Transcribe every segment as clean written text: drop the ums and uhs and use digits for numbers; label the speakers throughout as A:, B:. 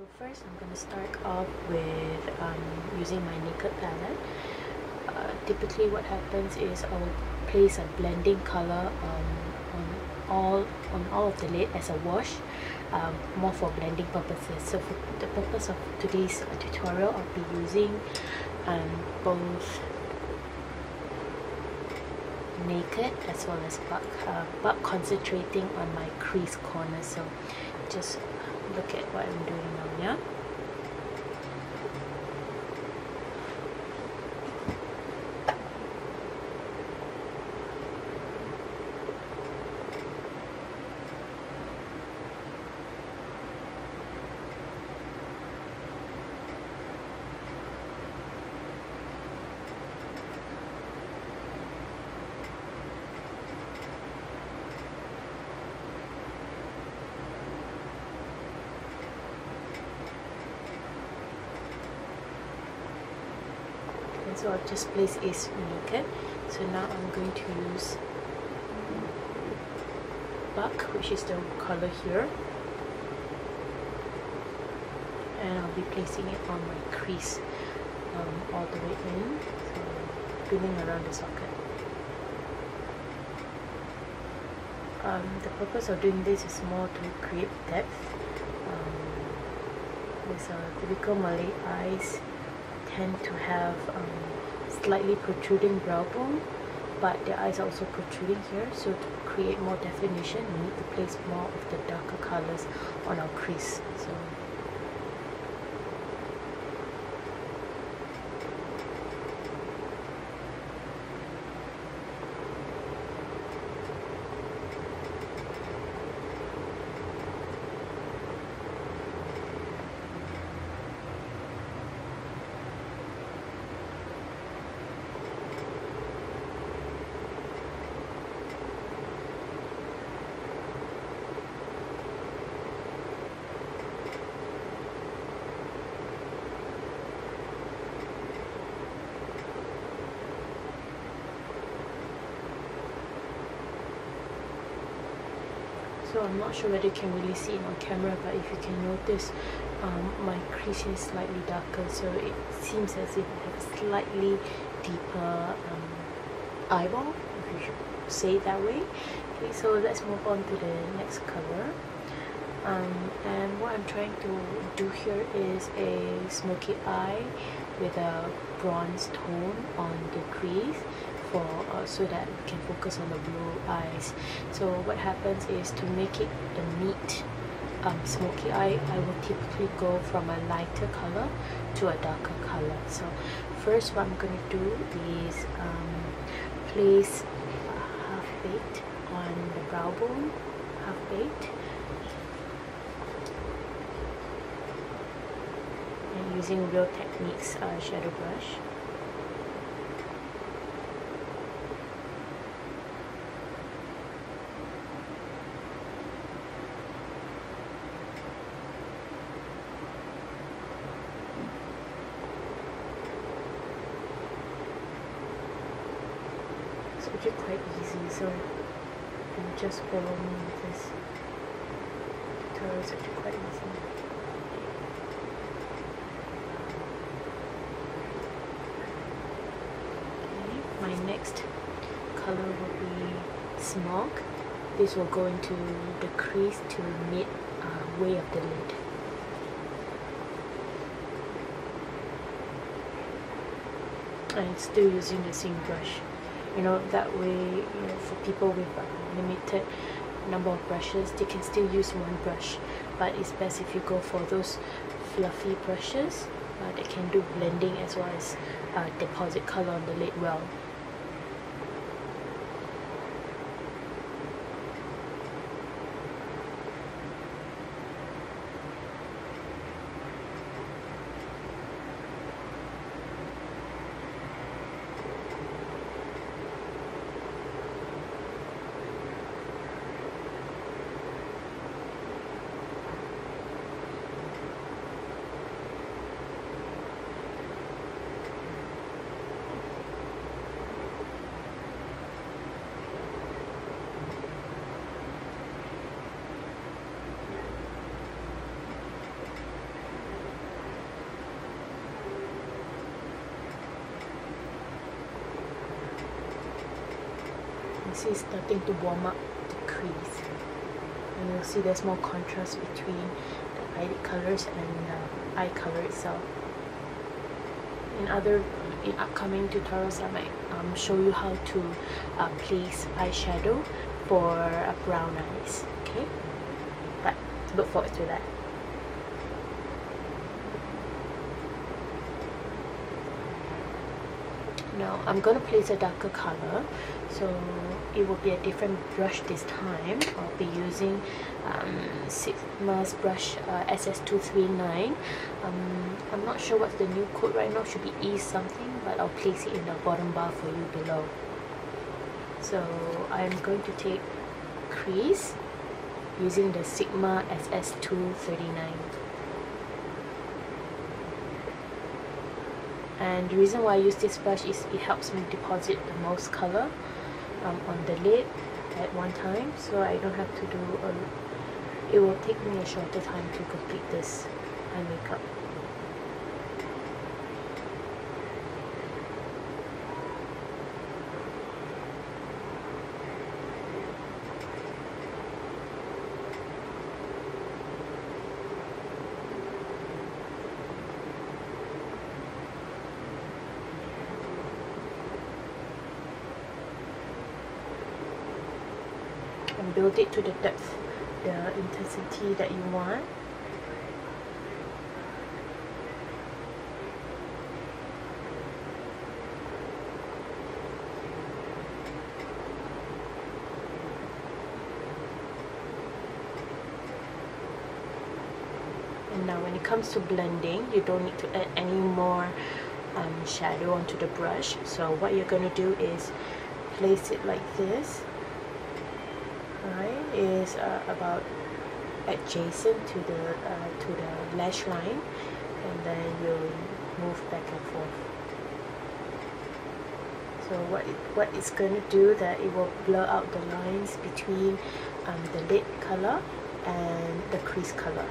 A: So first I'm going to start off with using my naked palette. Typically what happens is I'll place a blending color on all of the lid as a wash, more for blending purposes. So for the purpose of today's tutorial, I'll be using both naked as well as bulk, but concentrating on my crease corner. So just look at what I'm doing now, yeah? So I've just placed is naked. So now I'm going to use buck, which is the color here, and I'll be placing it on my crease all the way in, so filling around the socket. The purpose of doing this is more to create depth. With typical Malay eyes tend to have slightly protruding brow bone, but the eyes are also protruding here, so to create more definition we need to place more of the darker colors on our crease. So I'm not sure whether you can really see it on camera, but if you can notice, my crease is slightly darker, so it seems as if I have a slightly deeper eyeball, if you should say it that way. Okay, so let's move on to the next color. And what I'm trying to do here is a smoky eye with a bronze tone on the crease, so that we can focus on the blue eyes. So what happens is, to make it a neat smoky eye, I will typically go from a lighter color to a darker color. So first what I'm going to do is place half-baked on the brow bone, half-baked, and using Real Techniques shadow brush. Which is quite easy, so you just follow me with this tutorial. It's actually quite easy. Okay, my next color will be Smog. This will go into the crease to mid way of the lid. And still using the same brush. That way, for people with limited number of brushes, they can still use one brush, but it's best if you go for those fluffy brushes that can do blending as well as deposit color on the lid well. see it's starting to warm up the crease, and you'll see there's more contrast between the eyelid colors and the eye color itself. In upcoming tutorials, I might show you how to place eyeshadow for brown eyes. Okay, but look forward to that. Now I'm going to place a darker color, so it will be a different brush this time. I'll be using Sigma's brush SS239. I'm not sure what's the new code right now, should be E something, but I'll place it in the bottom bar for you below. So I'm going to take crease using the Sigma SS239. And the reason why I use this brush is it helps me deposit the most color on the lid at one time, so I don't have to do it will take me a shorter time to complete this eye makeup. And build it to the depth, the intensity that you want. And now when it comes to blending, you don't need to add any more shadow onto the brush. So what you're going to do is place it like this. Right, is about adjacent to the lash line, and then you move back and forth. So what it's going to do, that it will blur out the lines between the lid color and the crease color.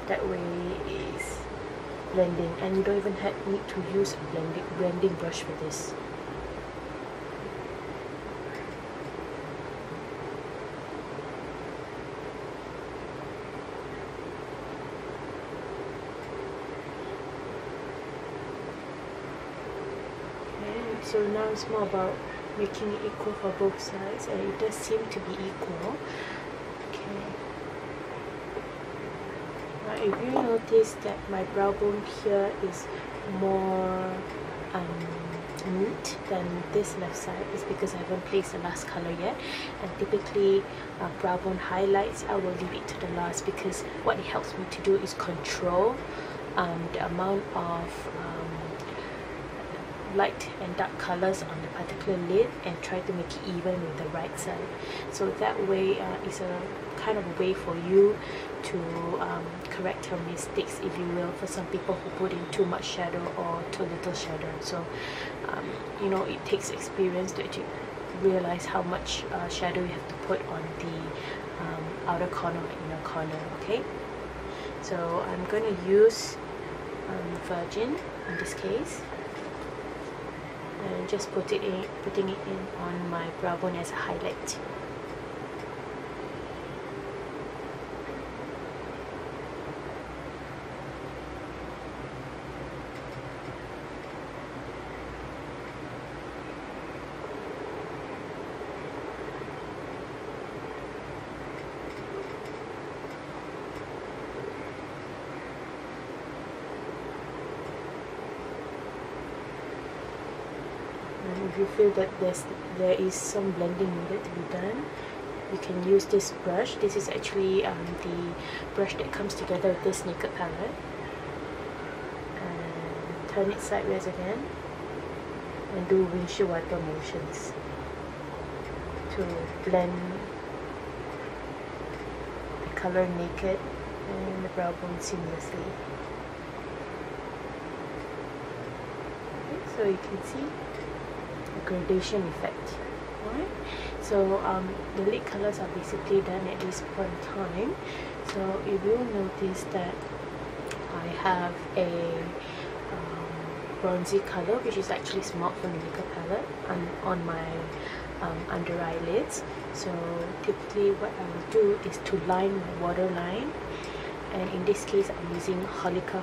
A: That way it's blending, and you don't even need to use a blending brush for this. So now it's more about making it equal for both sides, and it does seem to be equal. Okay. Now if you notice that my brow bone here is more neat than this left side, is because I haven't placed the last color yet. And typically brow bone highlights, I will leave it to the last, because what it helps me to do is control the amount of light and dark colors on the particular lid, and try to make it even with the right side. So that way it's a kind of a way for you to correct your mistakes, if you will, for some people who put in too much shadow or too little shadow. So you know, it takes experience to actually realize how much shadow you have to put on the outer corner or inner corner. Okay, so I'm going to use Virgin in this case, and just putting it in on my brow bone as a highlight. If you feel that there is some blending needed to be done, you can use this brush. This is actually the brush that comes together with this naked palette. And turn it sideways again, and do windshield wiper motions to blend the color naked and the brow bone seamlessly. Okay, so you can see gradation effect. Alright, so the lid colors are basically done at this point in time. So you will notice that I have a bronzy color, which is actually Smog from Holika palette, on my under eyelids. So typically what I will do is to line my waterline, and in this case I'm using Holika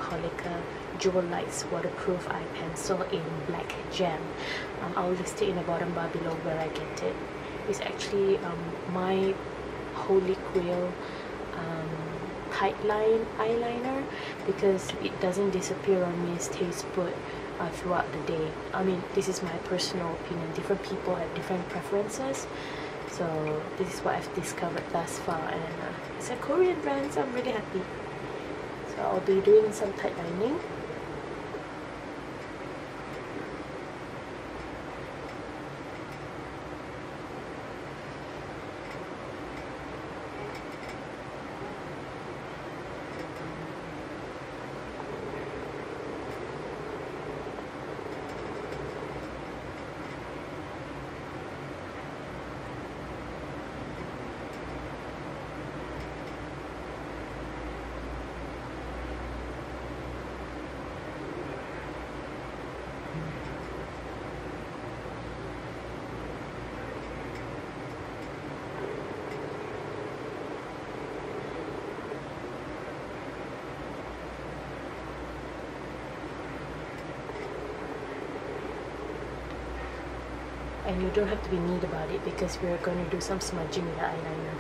A: Jewel Lights waterproof eye pencil in black gem. I'll list it in the bottom bar below where I get it. It's actually my holy grail tight line eyeliner, because it doesn't disappear on me, it stays put throughout the day. I mean, this is my personal opinion, different people have different preferences, so this is what I've discovered thus far, and it's a Korean brand, so I'm really happy. So I'll be doing some tight lining. And you don't have to be neat about it, because we're going to do some smudging with the eyeliner.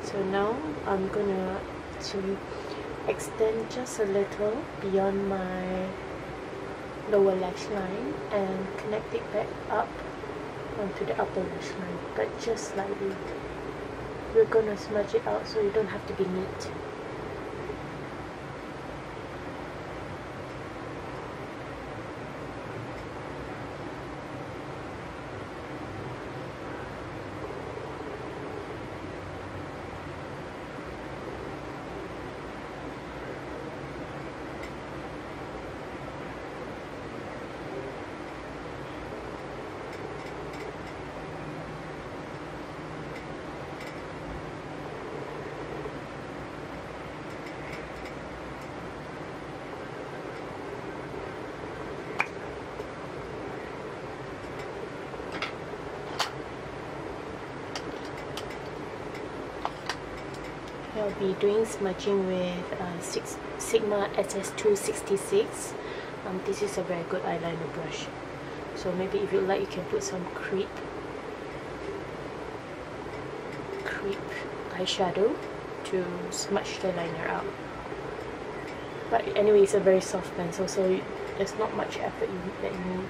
A: So now I'm gonna to extend just a little beyond my lower lash line and connect it back up onto the upper lash line, but just slightly. We're gonna smudge it out so you don't have to be neat. I'll be doing smudging with Sigma SS266. This is a very good eyeliner brush. So maybe if you like, you can put some creep eyeshadow to smudge the liner out. But anyway, it's a very soft pencil, so there's not much effort that you need.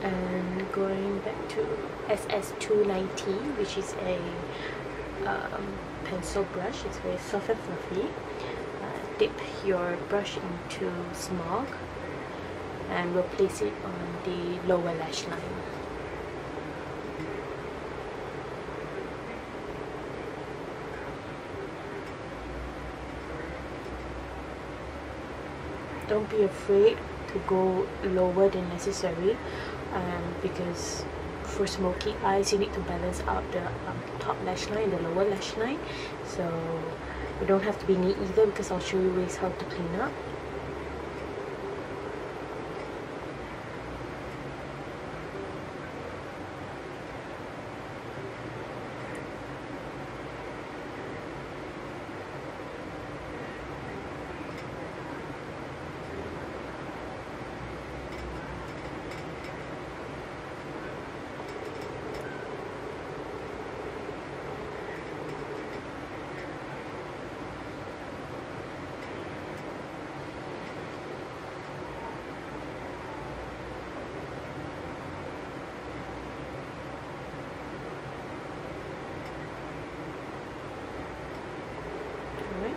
A: And going back to SS290, which is a pencil brush. It's very soft and fluffy. Dip your brush into Smog and we'll place it on the lower lash line. Don't be afraid to go lower than necessary, because for smoky eyes you need to balance out the top lash line, the lower lash line, so you don't have to be neat either, because I'll show you ways how to clean up.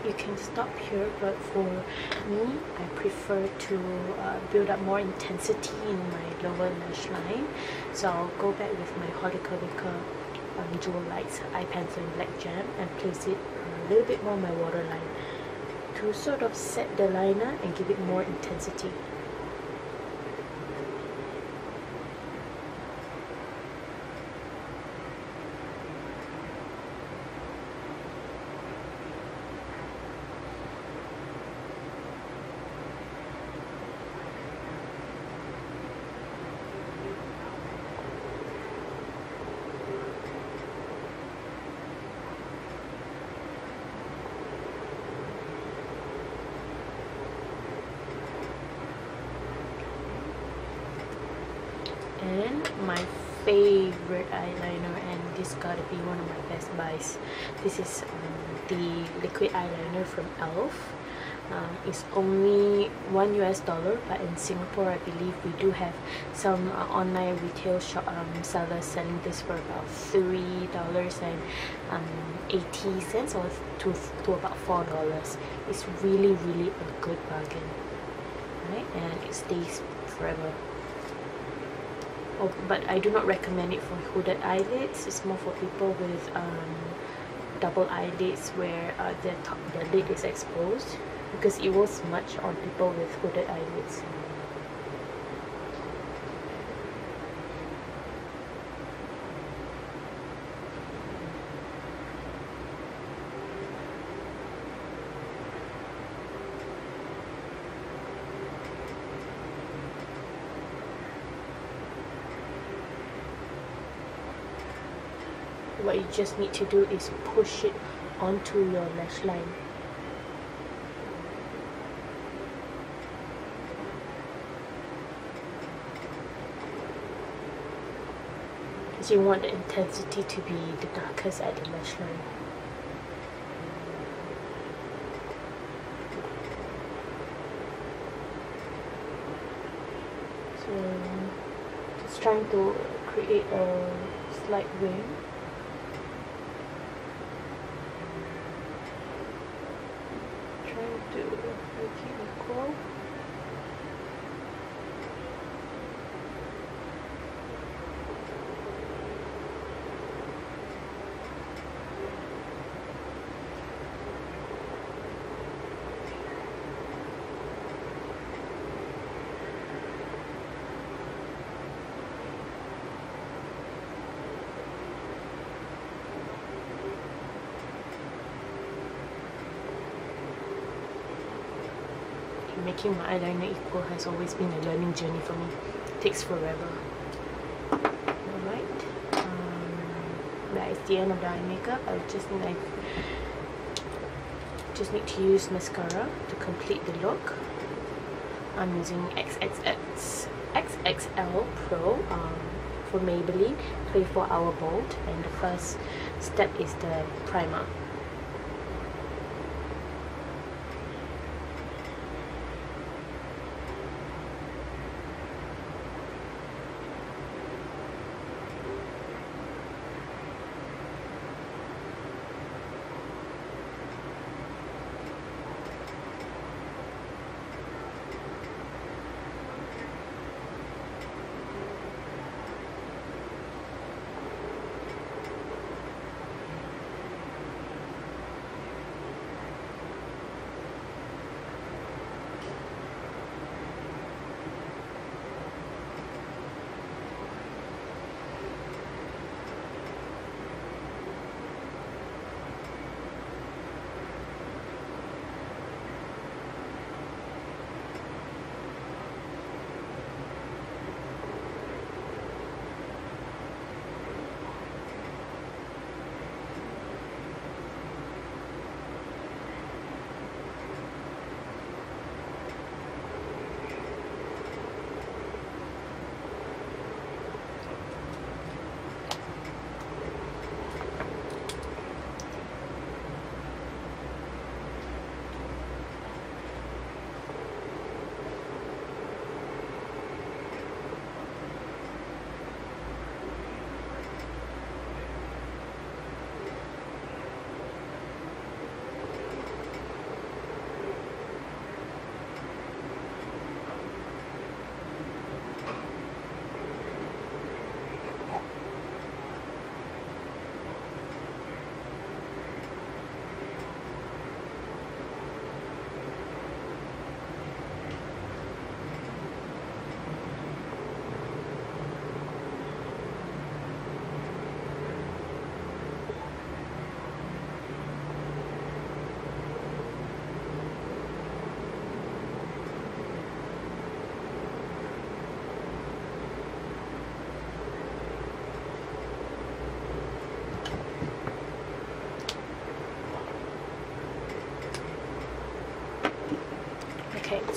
A: you can stop here, but for me, I prefer to build up more intensity in my lower lash line. So I'll go back with my Holika Jewel Lights eye pencil in black gem and place it a little bit more on my waterline to sort of set the liner and give it more intensity. And my favorite eyeliner, and this gotta be one of my best buys. This is the liquid eyeliner from ELF. It's only $1 US, but in Singapore I believe we do have some online retail shop sellers selling this for about $3.80 or to about $4. It's really a good bargain, right? And it stays forever. Oh, but I do not recommend it for hooded eyelids. It's more for people with double eyelids where the lid is exposed, because it will smudge on people with hooded eyelids. What you just need to do is push it onto your lash line. Because you want the intensity to be the darkest at the lash line. So just trying to create a slight wing. To make it equal. Making my eyeliner equal has always been a learning journey for me. It takes forever. Alright, that is the end of the eye makeup. I just need to use mascara to complete the look. I'm using XXL Pro for Maybelline 24 Hour Bold, and the first step is the primer.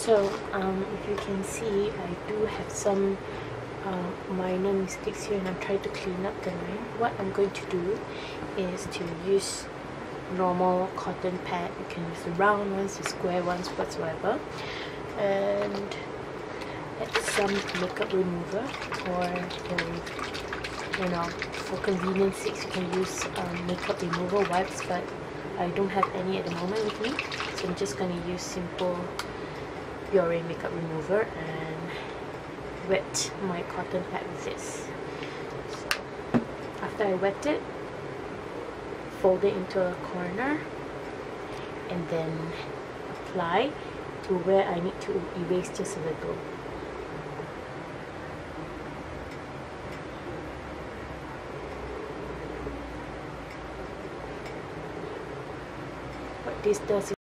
A: So if you can see, I do have some minor mistakes here, and I'm trying to clean up the line. What I'm going to do is to use normal cotton pad. You can use the round ones, the square ones, whatsoever, and add some makeup remover, or you know, for convenience sake you can use makeup remover wipes, but I don't have any at the moment with me, so I'm just going to use simple Biore makeup remover and wet my cotton pad with this. So after I wet it, fold it into a corner and then apply to where I need to erase just a little. What this does